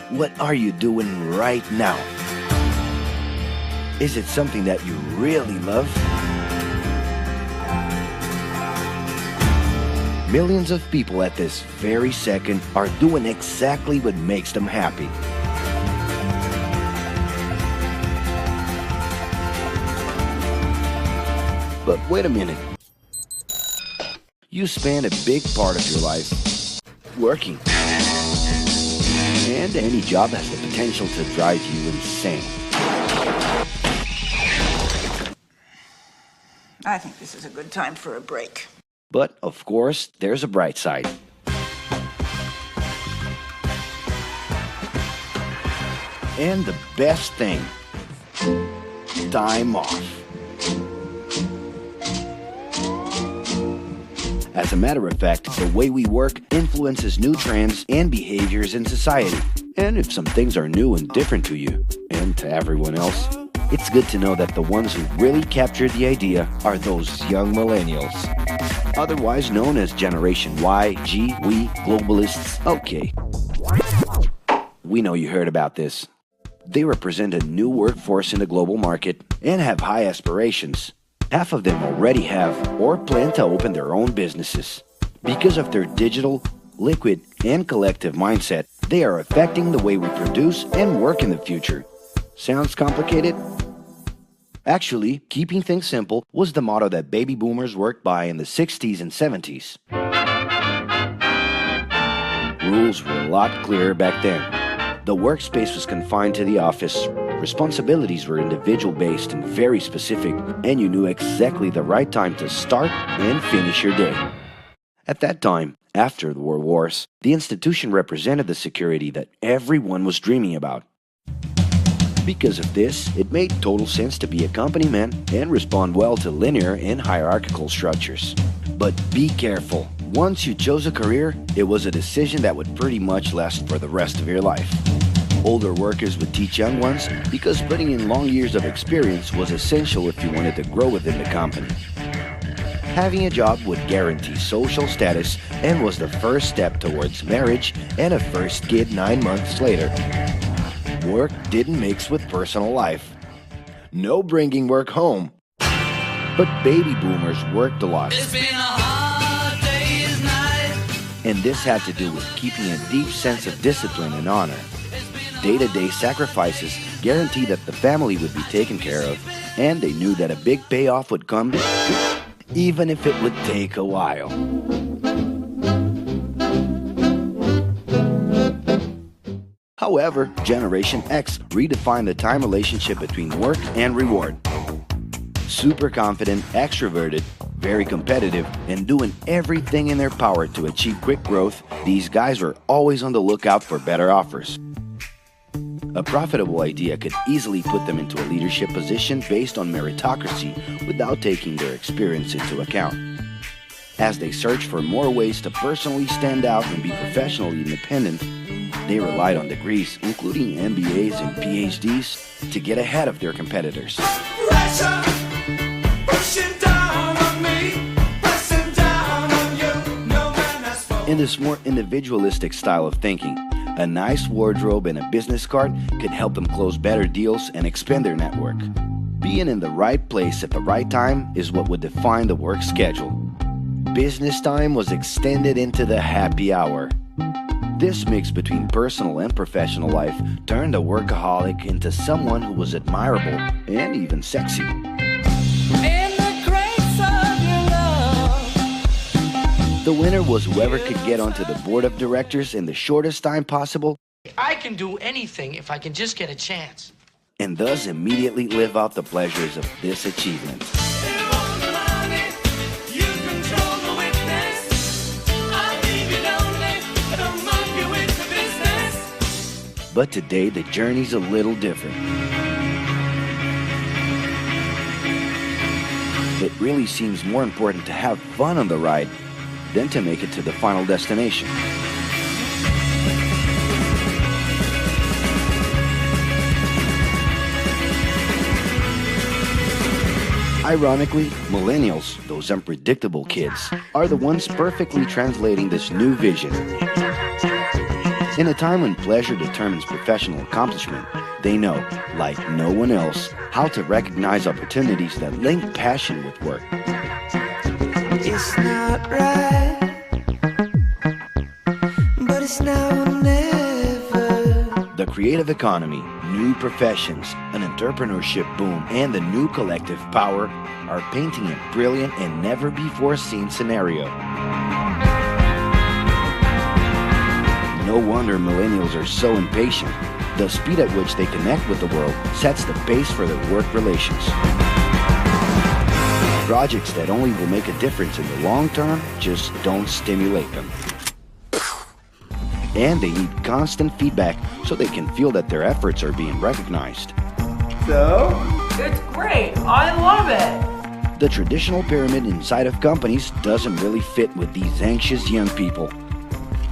What are you doing right now? Is it something that you really love? Millions of people at this very second are doing exactly what makes them happy. But wait a minute. You spend a big part of your life working. And any job has the potential to drive you insane. I think this is a good time for a break. But, of course, there's a bright side. And the best thing, time off. As a matter of fact, the way we work influences new trends and behaviors in society. And if some things are new and different to you, and to everyone else, it's good to know that the ones who really captured the idea are those young millennials. Otherwise known as Generation Y, G, we, globalists. Okay. We know you heard about this. They represent a new workforce in the global market and have high aspirations. Half of them already have or plan to open their own businesses. Because of their digital, liquid, and collective mindset, they are affecting the way we produce and work in the future. Sounds complicated? Actually, keeping things simple was the motto that baby boomers worked by in the 60s and 70s. Rules were a lot clearer back then. The workspace was confined to the office. Responsibilities were individual-based and very specific, and you knew exactly the right time to start and finish your day. At that time, after the World Wars, the institution represented the security that everyone was dreaming about. Because of this, it made total sense to be a company man and respond well to linear and hierarchical structures. But be careful. Once you chose a career, it was a decision that would pretty much last for the rest of your life. Older workers would teach young ones because putting in long years of experience was essential if you wanted to grow within the company. Having a job would guarantee social status and was the first step towards marriage and a first kid 9 months later. Work didn't mix with personal life. No bringing work home. But baby boomers worked a lot. It's been a hard day's night. And this had to do with keeping a deep sense of discipline and honor. Day-to-day sacrifices guaranteed that the family would be taken care of, and they knew that a big payoff would come, even if it would take a while. However, Generation X redefined the time relationship between work and reward. Super confident, extroverted, very competitive, and doing everything in their power to achieve quick growth, these guys were always on the lookout for better offers. A profitable idea could easily put them into a leadership position based on meritocracy without taking their experience into account. As they searched for more ways to personally stand out and be professionally independent, they relied on degrees, including MBAs and PhDs, to get ahead of their competitors. Pressure, pushing down on me, pressing down on you. No man has spoken. In this more individualistic style of thinking, a nice wardrobe and a business card could help them close better deals and expand their network. Being in the right place at the right time is what would define the work schedule. Business time was extended into the happy hour. This mix between personal and professional life turned a workaholic into someone who was admirable and even sexy. In the grace of your love. The winner was whoever could get onto the board of directors in the shortest time possible I can do anything if I can just get a chance. and thus immediately live out the pleasures of this achievement. But today, the journey's a little different. It really seems more important to have fun on the ride than to make it to the final destination. Ironically, millennials, those unpredictable kids, are the ones perfectly translating this new vision. In a time when pleasure determines professional accomplishment, they know, like no one else, how to recognize opportunities that link passion with work. It's not right, but it's now or never. The creative economy, new professions, an entrepreneurship boom, and the new collective power are painting a brilliant and never-before-seen scenario. No wonder millennials are so impatient. The speed at which they connect with the world sets the pace for their work relations. Projects that only will make a difference in the long term just don't stimulate them. And they need constant feedback so they can feel that their efforts are being recognized. So? It's great. I love it. The traditional pyramid inside of companies doesn't really fit with these anxious young people.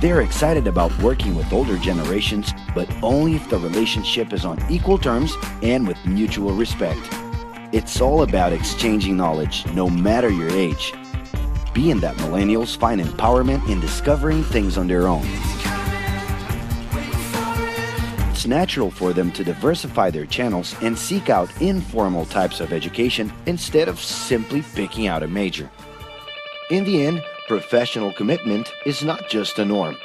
They're excited about working with older generations, but only if the relationship is on equal terms and with mutual respect. It's all about exchanging knowledge, no matter your age. Being that millennials find empowerment in discovering things on their own. It's natural for them to diversify their channels and seek out informal types of education instead of simply picking out a major. In the end, professional commitment is not just a norm.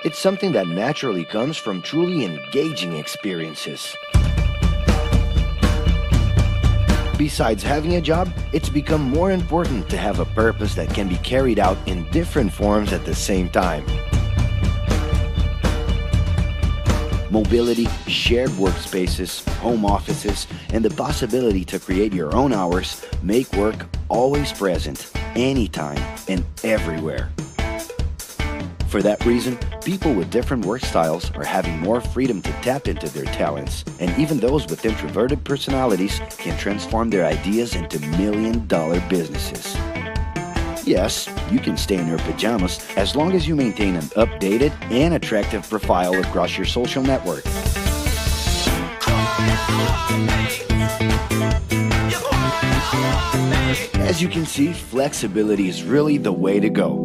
It's something that naturally comes from truly engaging experiences. Besides having a job, it's become more important to have a purpose that can be carried out in different forms at the same time. Mobility, shared workspaces, home offices, and the possibility to create your own hours make work always present, anytime and everywhere. For that reason, people with different work styles are having more freedom to tap into their talents, and even those with introverted personalities can transform their ideas into million-dollar businesses. Yes, you can stay in your pajamas as long as you maintain an updated and attractive profile across your social network. As you can see, flexibility is really the way to go.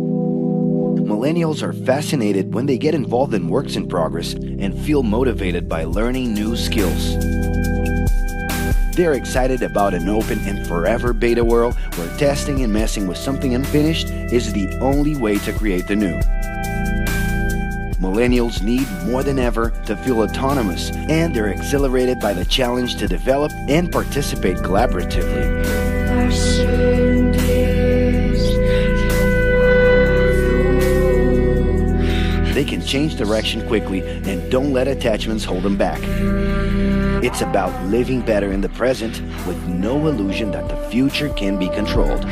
Millennials are fascinated when they get involved in works in progress and feel motivated by learning new skills. They're excited about an open and forever beta world where testing and messing with something unfinished is the only way to create the new. Millennials need more than ever to feel autonomous, and they're exhilarated by the challenge to develop and participate collaboratively. They can change direction quickly and don't let attachments hold them back. It's about living better in the present with no illusion that the future can be controlled.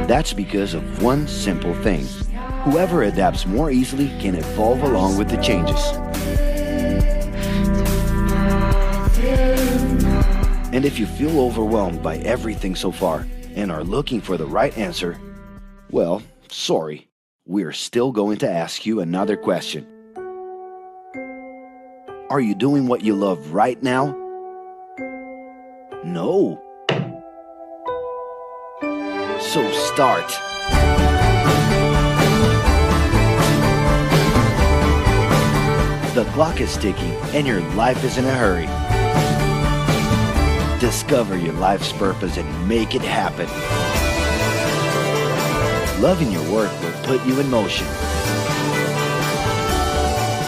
That's because of one simple thing. Whoever adapts more easily can evolve along with the changes. And if you feel overwhelmed by everything so far and are looking for the right answer, well, sorry, we're still going to ask you another question. Are you doing what you love right now? No. So start. The clock is ticking and your life is in a hurry. Discover your life's purpose and make it happen. Loving your work will put you in motion.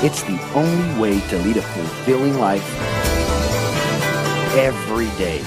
It's the only way to lead a fulfilling life every day.